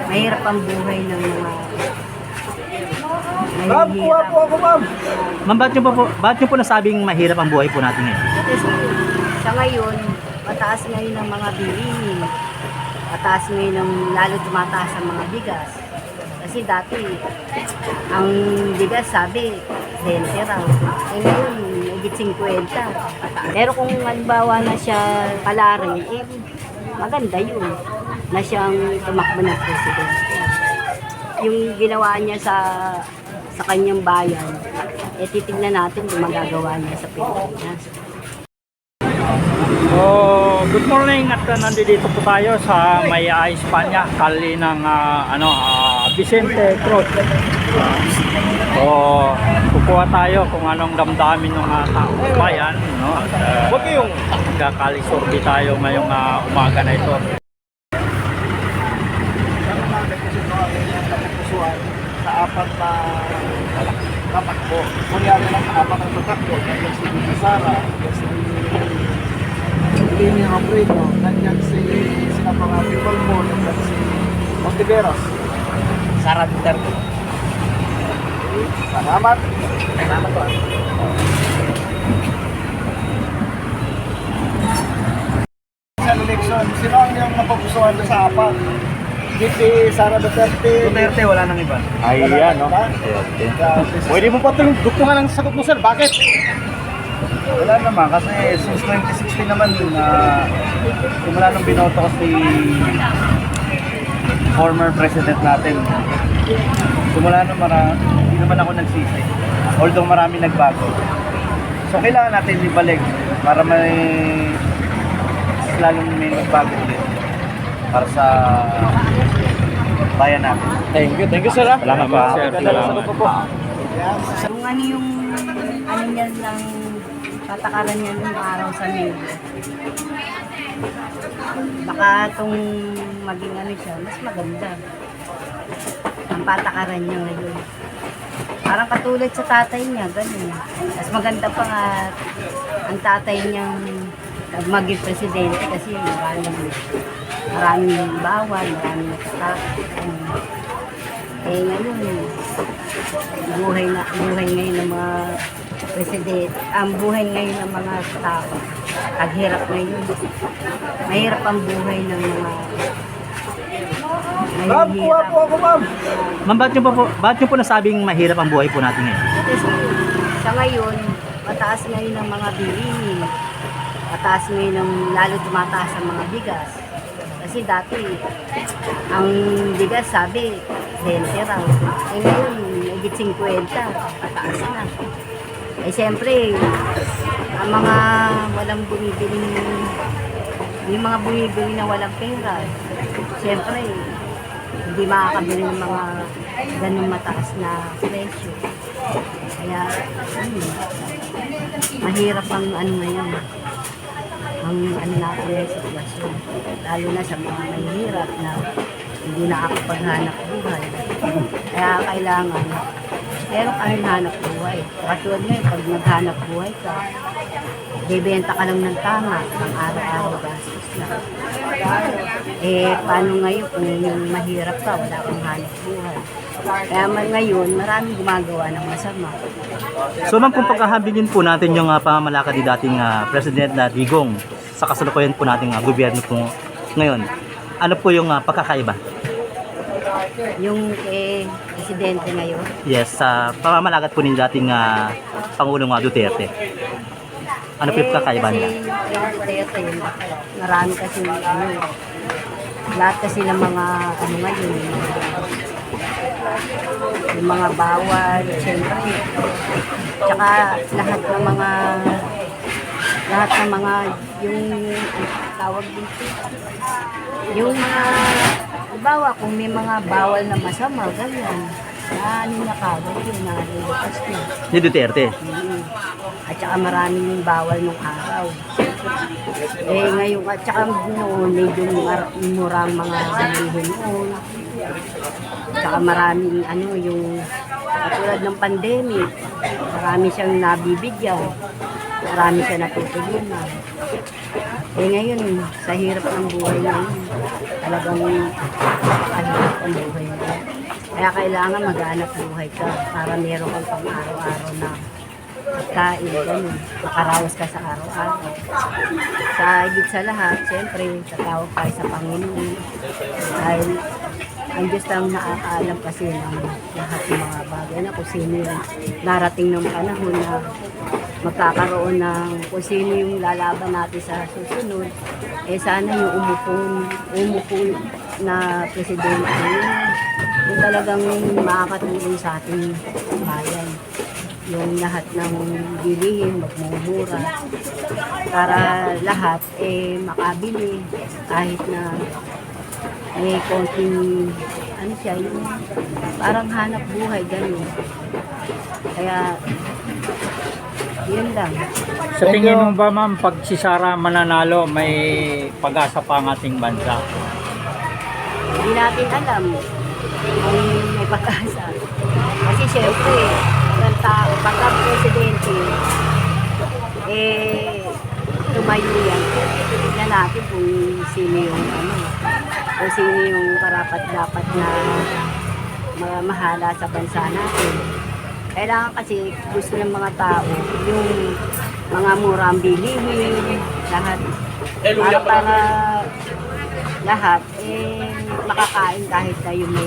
Mahirap ang buhay ng mga Ma'am, kuha po ako, ma'am. Ma'am, bakit nyo po nasabing mahirap ang buhay po natin ngayon? Kasi sa ngayon, mataas ngayon ang mga bilihin. Mataas ngayon ang lalo tumataas ang mga bigas. Kasi dati, ang bigas sabi, 20 raw. Eh ngayon, higit 50. Pero kung halimbawa na siya palari, eh, maganda yun na siyang tumakbo ng presidente. Yung ginawa niya sa kanyang bayan, eh titignan natin kung magagawa niya sa Pilipinas. Good morning at nandito po tayo sa may Espanya, kali ng Vicente Cruz. Kukuha tayo kung anong damdamin ng taong bayan, no? At magkakalisorbi tayo ngayong umaga na ito. Sa apat na tatakbo. Kunyari lang sa apat na tatakbo. Nandiyan si Bibi Sara, nandiyan si Lini Abrego, nandiyan si sila mga people mo, nandiyan si Montiveros. Sara Duterte. Salamat. Salamat po. Sa election, sino ang yung napapusuhan doon sa apat? Si Sara Duterte. Duterte, wala nang iba. Ayan, no? Pwede mo pa itong duktungan ang sagot mo, sir. Bakit? Wala naman, kasi since 2016 naman simula nung binoto ko si former president natin. Simula nung hindi naman ako nagsisi. Although marami nagbago. So kailangan natin ibalik para lalong may nagbago ulit para sa bayan natin. Thank you, sir. Salamat po, sir. Salamat po. Kung ano yung ano niya lang patakaran niya ng araw sa media. Baka itong maging ano siya, mas maganda. Ang patakaran niya ngayon. Parang katulad sa tatay niya, ganun. Mas maganda pa nga ang tatay niyang maging presidente kasi maraming bawal, maraming natatakot. Eh ngayon, buhay ngayon ng mga presidente, ang buhay ngayon ng mga tao, ang hirap ngayon. Mahirap ang buhay ng mga Ma'am, kuha po ako, ma'am. Ma'am, bakit nyo po nasabing mahirap ang buhay po natin ngayon? Kasi sa ngayon, mataas ngayon ang mga bilihin. Mataas ngayon ang lalo tumataas ang mga bigas. Kasi dati, ang bigas sabi, 20 raw. Eh ngayon, higit 50, pataas na. Eh siyempre, ang mga walang bumibili, yung mga bumibili na walang pera, siyempre, hindi makakabili ng mga ganun mataas na presyo. Kaya, mahirap ang ano ngayon, ang ano natin na sitwasyon. Lalo na sa mga mahirap na hindi nakakapaghanap buhay. Kaya kailangan, meron kang hanap buhay. Katulad ngayon, pag naghanap buhay ka, bibenta ka lang ng tama, pang araw-araw gastos na. Eh, paano ngayon kung yung mahirap ka, wala kang hanap buhay. Kaya ngayon, maraming gumagawa ng masama. So ma'am, kung pagkahabilin po natin yung pamamalakad ni dating President na Digong sa kasalukuyan po nating gobyerno po ngayon, ano po yung pagkakaiba? Yung presidente ngayon, Yes, sa pamamalakad po ni dating Pangulong Duterte. Ano po yung pagkakaiba nila? Kasi yung Duterte, marami kasi ano, lahat kasi ng mga ano ngayon, yung mga bawal, siyempre, tsaka lahat ng mga yung tawag dito, yung mga halimbawa kung may mga bawal na masama, ganyan, na ano na kagad yun, nalilutas na. Ni Duterte. At saka maraming bawal nung araw. Eh ngayon, at saka noon, medyo murang mga bilihin noon. At saka maraming ano, yung katulad ng pandemic, marami siyang nabibigyan. Marami siya natutulungan. Eh ngayon, sa hirap ng buhay ngayon, talagang ang buhay mo. Kaya kailangan maghanap buhay ka para meron kang pang-araw-araw na pagkain, ganun. Makaraos ka sa araw-araw. Sa higit sa lahat, siyempre, tatawag tayo sa Panginoon. Dahil ang Diyos lang nakakaalam kasi ng lahat ng mga bagay na kung sino yung darating ng panahon na magkakaroon ng kung sino yung lalaban natin sa susunod. Eh sana yung umupo na presidente yung talagang makakatulong sa ating bayan. Yung lahat ng bilihin, magmumura para lahat makabili kahit na may konting ano siya, yung parang hanap buhay ganun. Kaya yun lang. Sa tingin mo ba ma'am, pag si Sara mananalo, may pag-asa pa ang ating bansa? Hindi natin alam kung may pag-asa. Kasi syempre, pagka presidente, tumayo yan. Tignan natin kung sino yung kung sino yung karapat-dapat na mahala sa bansa natin. Kailangan kasi gusto ng mga tao yung mga murang bilihin, lahat. Para lahat makakain kahit na yung may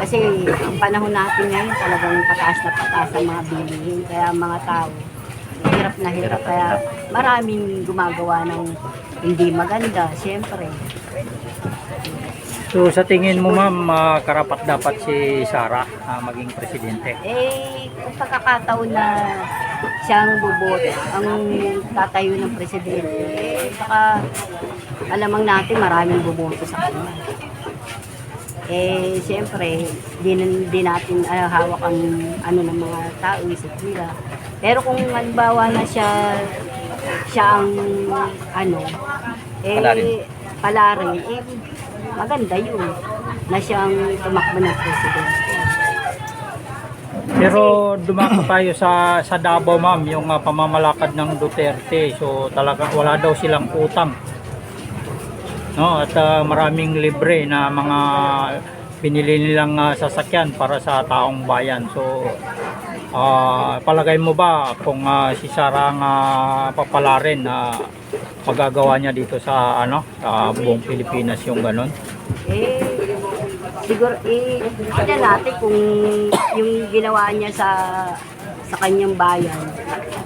kasi ang panahon natin ngayon talagang pataas na pataas ang mga bilihin. Kaya mga tao hirap na hirap. Kaya maraming gumagawa ng hindi maganda, siyempre. So sa tingin mo ma'am, karapat dapat si Sara maging presidente? Kung pagkakataon na siyang buboto, ang tatayo ng presidente, saka alamang natin maraming buboto sa kanya. Siyempre, di natin hawak ang ng mga tao, isip nila. Pero kung halimbawa na siya ang palarin, maganda yun na siyang tumakbo ng presidente. Pero dumako tayo sa Davao ma'am, yung pamamalakad ng Duterte. So talaga wala daw silang utang. No, at maraming libre na mga pinili nilang sasakyan para sa taong bayan. So palagay mo ba kung si Sara ang papalarin na magagawa niya dito sa sa buong Pilipinas yung ganun? Siguro tignan natin kung yung ginawa niya sa kanyang bayan,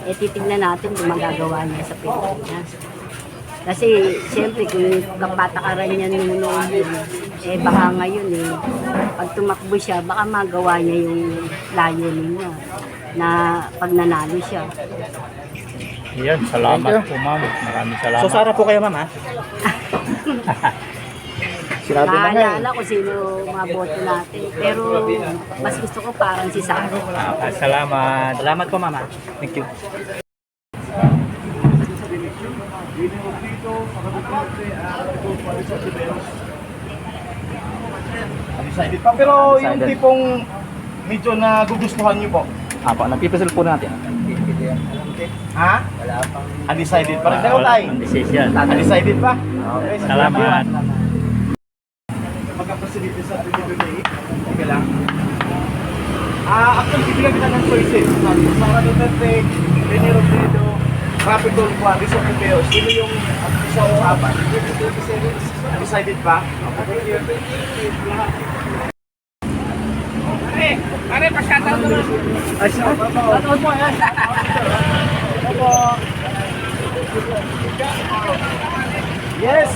titignan natin kung magagawa niya sa Pilipinas. Kasi siyempre kung kapatakaran niya noon baka ngayon pag tumakbo siya, baka magawa niya yung layunin niya na pag nanalo siya. Yan, salamat po ma'am. Maraming salamat. So Sara po kayo ma'am ha? Sinabi na nga Naalala ko sino mga boto natin. Pero mas gusto ko parang si Sara. Salamat. Salamat po ma'am ha? Thank you. Undecided pa. Pero yung tipong medyo nagugustuhan niyo po. Apo, nagpipresel po natin. Ha? Wala pang undecided pa rin. Ikaw tayo. Decision. Undecided pa? Okay. Salamat. Magka-presidente sa 2028. Okay lang. Actually, bibigyan kita ng choices. Sara Duterte, Leni Robredo, Rapi Tulfo, Rizal Pipeo. Sino yung sa usapan? Undecided pa? Pare, pa-shoutout mo. Ay, shoutout mo yan. Yes!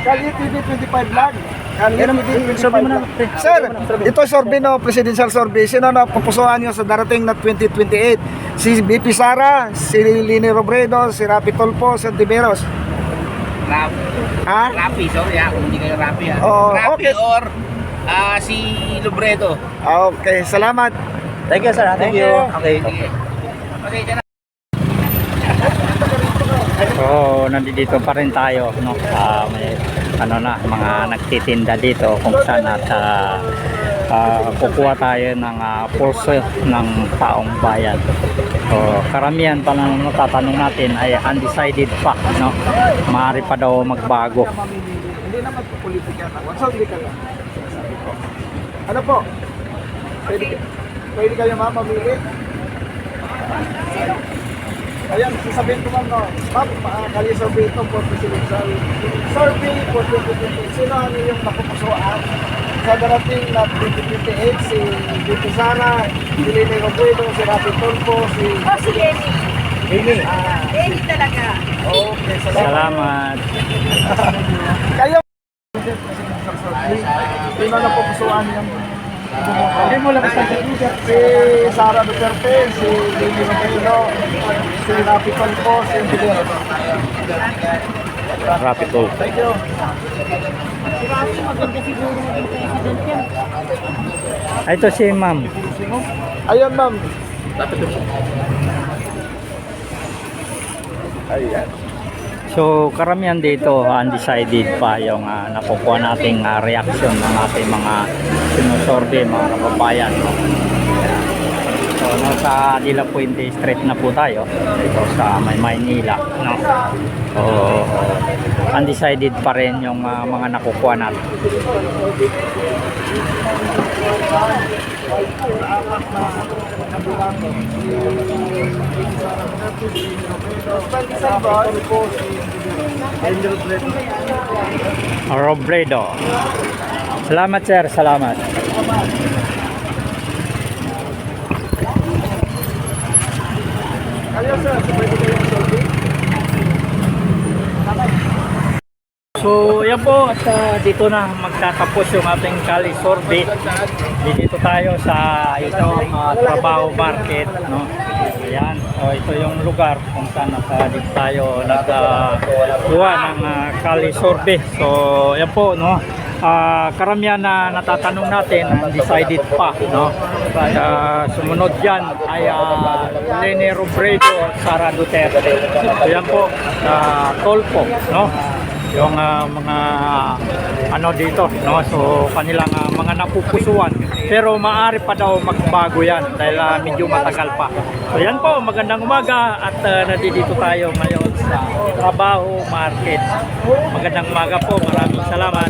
Kalye TV 25 lang. Kalye TV 25 lang. Sir, ito survey no, presidential survey. Sino na pupusuan nyo sa darating na 2028? Si BP Sara, si Leni Robredo, si Rapi Tulfo, si Antiveros. Ha? Rapi, sorry kung hindi kayo Rapi Oh, Rapi okay. or si Lubredo. Okay, salamat. Thank you sir. Thank you. Okay. Okay, dyan na. So, nandito pa rin tayo, no? May mga nagtitinda dito kung saan at kukuha tayo ng pulso ng taong bayan. So karamihan pa lang natatanong natin ay undecided pa, no? Maaari pa daw magbago. Mamimili. Hindi naman po politika na. Sorry ka lang. Sabi ko. Ano po? Pwede kayo ma'am mamili? Ayan, sasabihin ko ma'am, no? Ma'am, kali survey ito for presidential survey for 2020. Sino ang iyong napupusuan sa darating na 2028? Si Bibi Sara, si Lene Robredo, si Rafi Tulfo, si... Si Lenny. Lene. Lenny talaga. Okay, salamat. Salamat. Kayo, presidential survey, sino ang napupusuan yung hindi mo lang si Sara Duterte, si Lene Robredo, si Rafi Tulfo, si Engineer. Rapid talk. Thank you. Ito si ma'am. Ayun, ma'am. Ayan. So karamihan dito undecided pa yung nakukuha nating reaction ng ating mga sinusorbe, mga kababayan, no? So nasa Dila Puente Street na po tayo dito sa Maynila, no? So undecided pa rin yung mga nakukuha natin. Robredo. Salamat sir, salamat. Kayo, sir, pwede kayong survey? So yan po at dito na magtatapos yung ating Kali survey. Dito tayo sa ito Trabaho Market, no? Ayan, so ito yung lugar kung saan dito tayo nagkuha ng Kali survey. So yan po, no? Karamihan na natatanong natin undecided pa, no? Sumunod yan ay Lene Robredo, Sara Duterte. So yan po, Tulfo, no? Yung mga ano dito, no? So kanilang mga napupusuan, pero maaari pa daw magbago yan dahil medyo matagal pa. So yan po, magandang umaga at nandito tayo ngayon sa Trabaho Market. Magandang umaga po, maraming salamat.